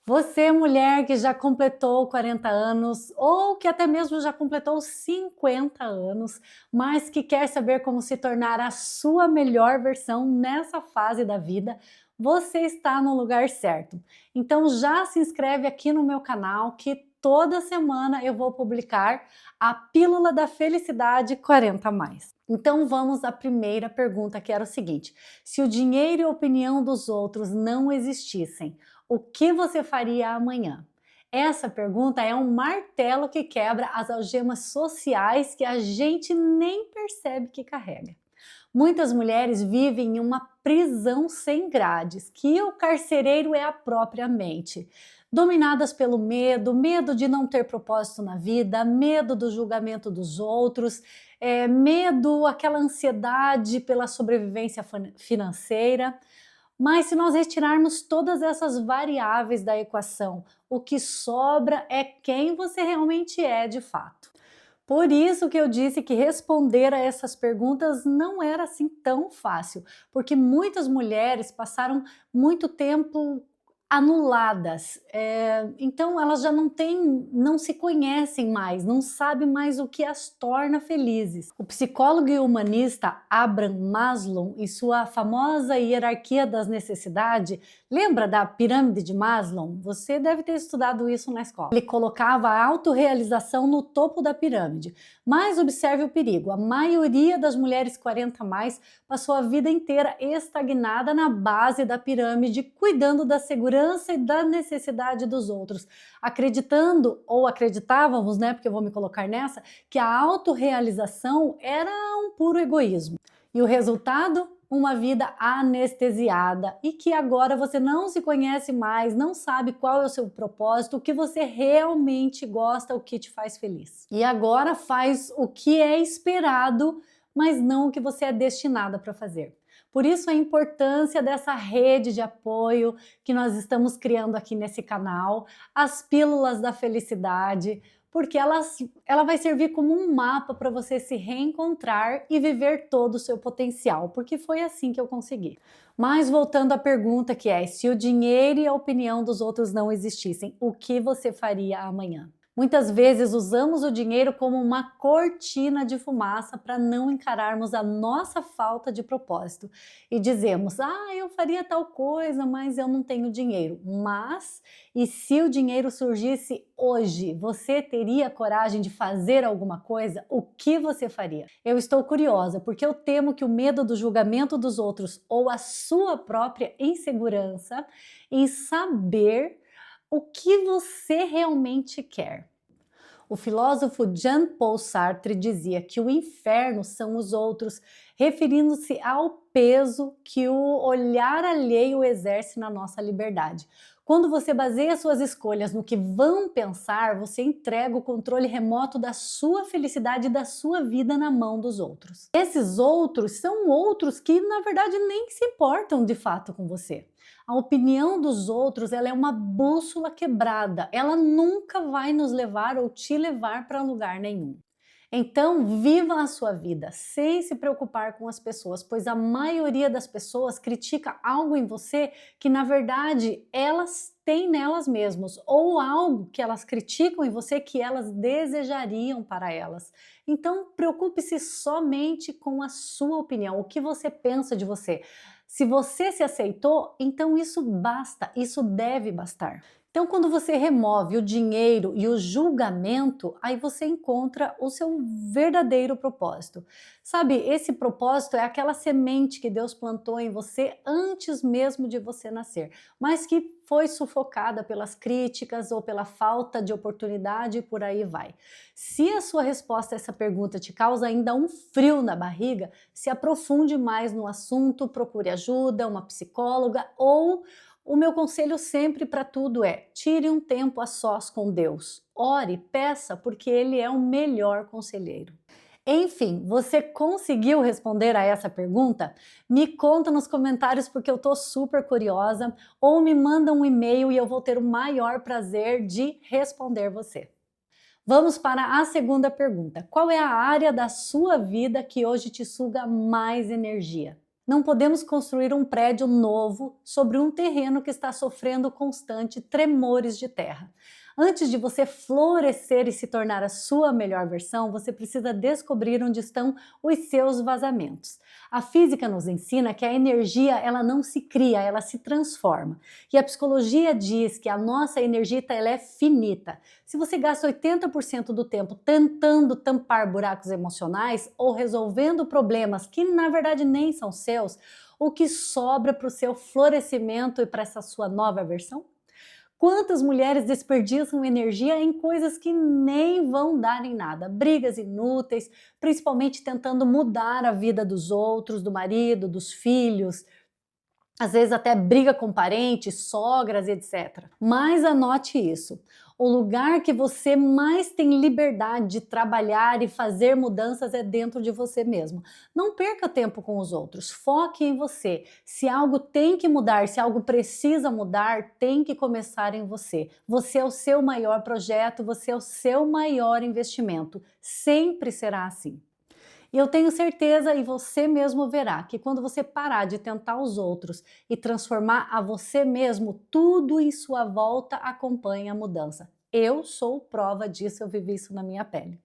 Você, mulher que já completou 40 anos ou que até mesmo já completou 50 anos, mas que quer saber como se tornar a sua melhor versão nessa fase da vida, você está no lugar certo. Então já se inscreve aqui no meu canal que toda semana eu vou publicar a Pílula da Felicidade 40 mais. Então vamos à primeira pergunta, que era o seguinte: se o dinheiro e a opinião dos outros não existissem, o que você faria amanhã? Essa pergunta é um martelo que quebra as algemas sociais que a gente nem percebe que carrega. Muitas mulheres vivem em uma prisão sem grades, que o carcereiro é a própria mente. Dominadas pelo medo, medo de não ter propósito na vida, medo do julgamento dos outros, medo, aquela ansiedade pela sobrevivência financeira. Mas se nós retirarmos todas essas variáveis da equação, o que sobra é quem você realmente é de fato. Por isso que eu disse que responder a essas perguntas não era assim tão fácil, porque muitas mulheres passaram muito tempo anuladas, então elas já não se conhecem mais, não sabem mais o que as torna felizes. O psicólogo e humanista Abraham Maslow, em sua famosa hierarquia das necessidades, lembra da pirâmide de Maslow? Você deve ter estudado isso na escola. Ele colocava a autorrealização no topo da pirâmide. Mas observe o perigo: a maioria das mulheres 40 mais passou a vida inteira estagnada na base da pirâmide, cuidando da segurança e da necessidade dos outros, acreditando, ou acreditávamos, né, porque eu vou me colocar nessa, que a autorrealização era um puro egoísmo. E o resultado? Uma vida anestesiada e que agora você não se conhece mais, não sabe qual é o seu propósito, o que você realmente gosta, o que te faz feliz. E agora faz o que é esperado, mas não o que você é destinada para fazer. Por isso a importância dessa rede de apoio que nós estamos criando aqui nesse canal, as Pílulas da Felicidade, porque ela vai servir como um mapa para você se reencontrar e viver todo o seu potencial, porque foi assim que eu consegui. Mas voltando à pergunta que é: se o dinheiro e a opinião dos outros não existissem, o que você faria amanhã? Muitas vezes usamos o dinheiro como uma cortina de fumaça para não encararmos a nossa falta de propósito e dizemos: ah, eu faria tal coisa, mas eu não tenho dinheiro. Mas, e se o dinheiro surgisse hoje, você teria coragem de fazer alguma coisa? O que você faria? Eu estou curiosa, porque eu temo que o medo do julgamento dos outros ou a sua própria insegurança em saber o que você realmente quer. O filósofo Jean-Paul Sartre dizia que o inferno são os outros, referindo-se ao peso que o olhar alheio exerce na nossa liberdade. Quando você baseia suas escolhas no que vão pensar, você entrega o controle remoto da sua felicidade e da sua vida na mão dos outros. Esses outros são outros que, na verdade, nem se importam de fato com você. A opinião dos outros, ela é uma bússola quebrada, ela nunca vai nos levar ou te levar para lugar nenhum. Então, viva a sua vida sem se preocupar com as pessoas, pois a maioria das pessoas critica algo em você que, na verdade, elas têm nelas mesmas, ou algo que elas criticam em você que elas desejariam para elas. Então, preocupe-se somente com a sua opinião, o que você pensa de você. Se você se aceitou, então isso basta, isso deve bastar. Então, quando você remove o dinheiro e o julgamento, aí você encontra o seu verdadeiro propósito. Sabe, esse propósito é aquela semente que Deus plantou em você antes mesmo de você nascer, mas que foi sufocada pelas críticas ou pela falta de oportunidade e por aí vai. Se a sua resposta a essa pergunta te causa ainda um frio na barriga, se aprofunde mais no assunto, procure ajuda, uma psicóloga, ou o meu conselho sempre para tudo é: tire um tempo a sós com Deus. Ore, peça, porque Ele é o melhor conselheiro. Enfim, você conseguiu responder a essa pergunta? Me conta nos comentários, porque eu estou super curiosa, ou me manda um e-mail e eu vou ter o maior prazer de responder você. Vamos para a segunda pergunta: qual é a área da sua vida que hoje te suga mais energia? Não podemos construir um prédio novo sobre um terreno que está sofrendo constante tremores de terra. Antes de você florescer e se tornar a sua melhor versão, você precisa descobrir onde estão os seus vazamentos. A física nos ensina que a energia ela não se cria, ela se transforma. E a psicologia diz que a nossa energia ela é finita. Se você gasta 80% do tempo tentando tampar buracos emocionais ou resolvendo problemas que na verdade nem são seus, o que sobra para o seu florescimento e para essa sua nova versão? Quantas mulheres desperdiçam energia em coisas que nem vão dar em nada, brigas inúteis, principalmente tentando mudar a vida dos outros, do marido, dos filhos, às vezes até briga com parentes, sogras, etc. Mas anote isso: o lugar que você mais tem liberdade de trabalhar e fazer mudanças é dentro de você mesmo. Não perca tempo com os outros, foque em você. Se algo tem que mudar, se algo precisa mudar, tem que começar em você. Você é o seu maior projeto, você é o seu maior investimento. Sempre será assim. E eu tenho certeza, e você mesmo verá, que quando você parar de tentar os outros e transformar a você mesmo, tudo em sua volta acompanha a mudança. Eu sou prova disso, eu vivi isso na minha pele.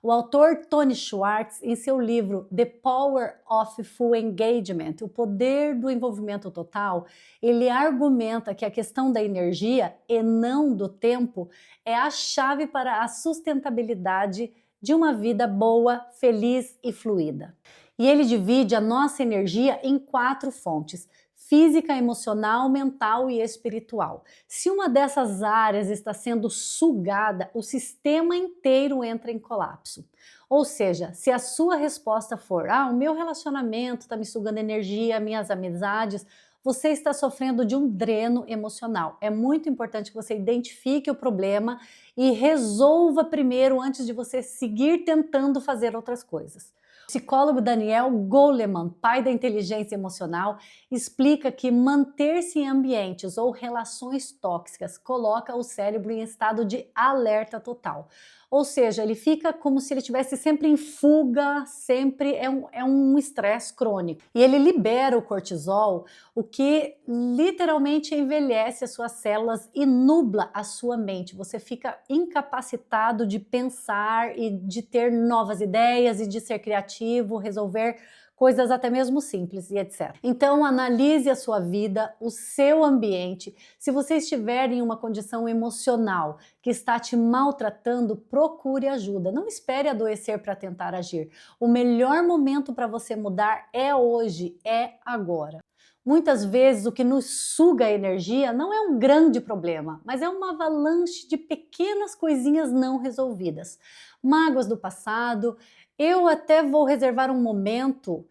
O autor Tony Schwartz, em seu livro The Power of Full Engagement, o poder do envolvimento total, ele argumenta que a questão da energia e não do tempo é a chave para a sustentabilidade de uma vida boa, feliz e fluida. E ele divide a nossa energia em 4 fontes: física, emocional, mental e espiritual. Se uma dessas áreas está sendo sugada, o sistema inteiro entra em colapso. Ou seja, se a sua resposta for: o meu relacionamento está me sugando energia, minhas amizades, você está sofrendo de um dreno emocional. É muito importante que você identifique o problema e resolva primeiro antes de você seguir tentando fazer outras coisas. O psicólogo Daniel Goleman, pai da inteligência emocional, explica que manter-se em ambientes ou relações tóxicas coloca o cérebro em estado de alerta total. Ou seja, ele fica como se ele estivesse sempre em fuga, sempre é um estresse crônico. E ele libera o cortisol, o que literalmente envelhece as suas células e nubla a sua mente. Você fica incapacitado de pensar e de ter novas ideias e de ser criativo, resolver coisas até mesmo simples e etc. Então analise a sua vida, o seu ambiente. Se você estiver em uma condição emocional que está te maltratando, procure ajuda. Não espere adoecer para tentar agir. O melhor momento para você mudar é hoje, é agora. Muitas vezes o que nos suga a energia não é um grande problema, mas é uma avalanche de pequenas coisinhas não resolvidas. Mágoas do passado. Eu até vou reservar um momento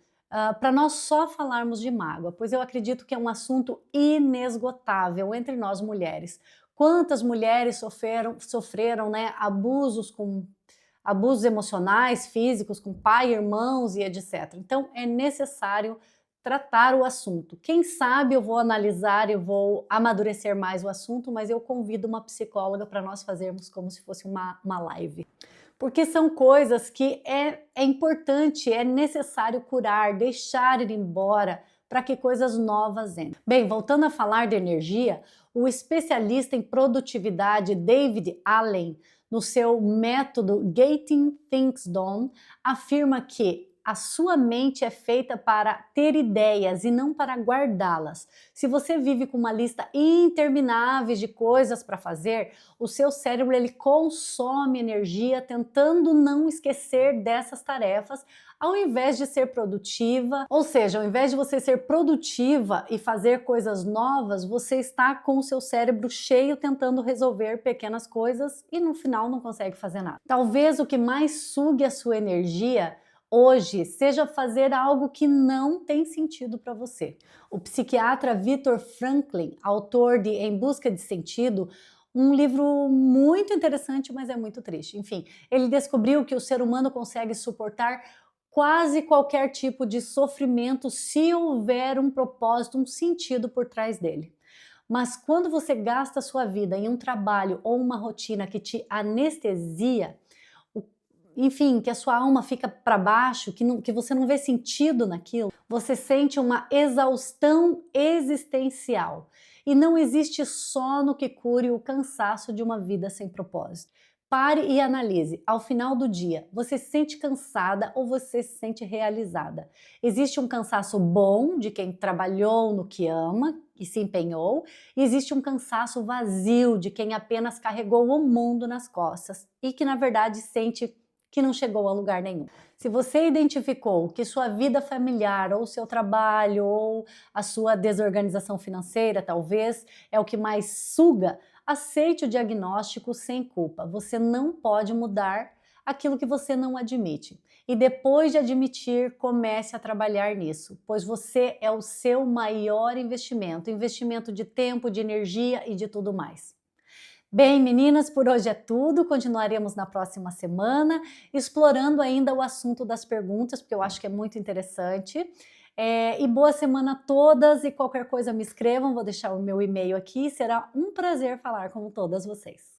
para nós só falarmos de mágoa, pois eu acredito que é um assunto inesgotável entre nós mulheres. Quantas mulheres sofreram, né, abusos emocionais, físicos, com pai, irmãos e etc. Então é necessário tratar o assunto. Quem sabe eu vou analisar, eu vou amadurecer mais o assunto, mas eu convido uma psicóloga para nós fazermos como se fosse uma live. Porque são coisas que é importante, é necessário curar, deixar ir embora para que coisas novas entrem. Bem, voltando a falar de energia, o especialista em produtividade David Allen, no seu método Getting Things Done, afirma que a sua mente é feita para ter ideias e não para guardá-las. Se você vive com uma lista interminável de coisas para fazer, o seu cérebro ele consome energia tentando não esquecer dessas tarefas, ao invés de ser produtiva. Ou seja, ao invés de você ser produtiva e fazer coisas novas, você está com o seu cérebro cheio tentando resolver pequenas coisas e no final não consegue fazer nada. Talvez o que mais sugue a sua energia hoje seja fazer algo que não tem sentido para você. O psiquiatra Viktor Frankl, autor de Em Busca de Sentido, um livro muito interessante, mas é muito triste. Enfim, ele descobriu que o ser humano consegue suportar quase qualquer tipo de sofrimento se houver um propósito, um sentido por trás dele. Mas quando você gasta a sua vida em um trabalho ou uma rotina que te anestesia, enfim, que a sua alma fica para baixo, que você não vê sentido naquilo, você sente uma exaustão existencial. E não existe sono que cure o cansaço de uma vida sem propósito. Pare e analise. Ao final do dia, você se sente cansada ou você se sente realizada? Existe um cansaço bom de quem trabalhou no que ama e se empenhou, e existe um cansaço vazio de quem apenas carregou o mundo nas costas e que, na verdade, sente que não chegou a lugar nenhum. Se você identificou que sua vida familiar, ou seu trabalho, ou a sua desorganização financeira, talvez, é o que mais suga, aceite o diagnóstico sem culpa. Você não pode mudar aquilo que você não admite. E depois de admitir, comece a trabalhar nisso, pois você é o seu maior investimento, investimento de tempo, de energia e de tudo mais. Bem, meninas, por hoje é tudo. Continuaremos na próxima semana, explorando ainda o assunto das perguntas, porque eu acho que é muito interessante. E boa semana a todas, e qualquer coisa me escrevam, vou deixar o meu e-mail aqui. Será um prazer falar com todas vocês.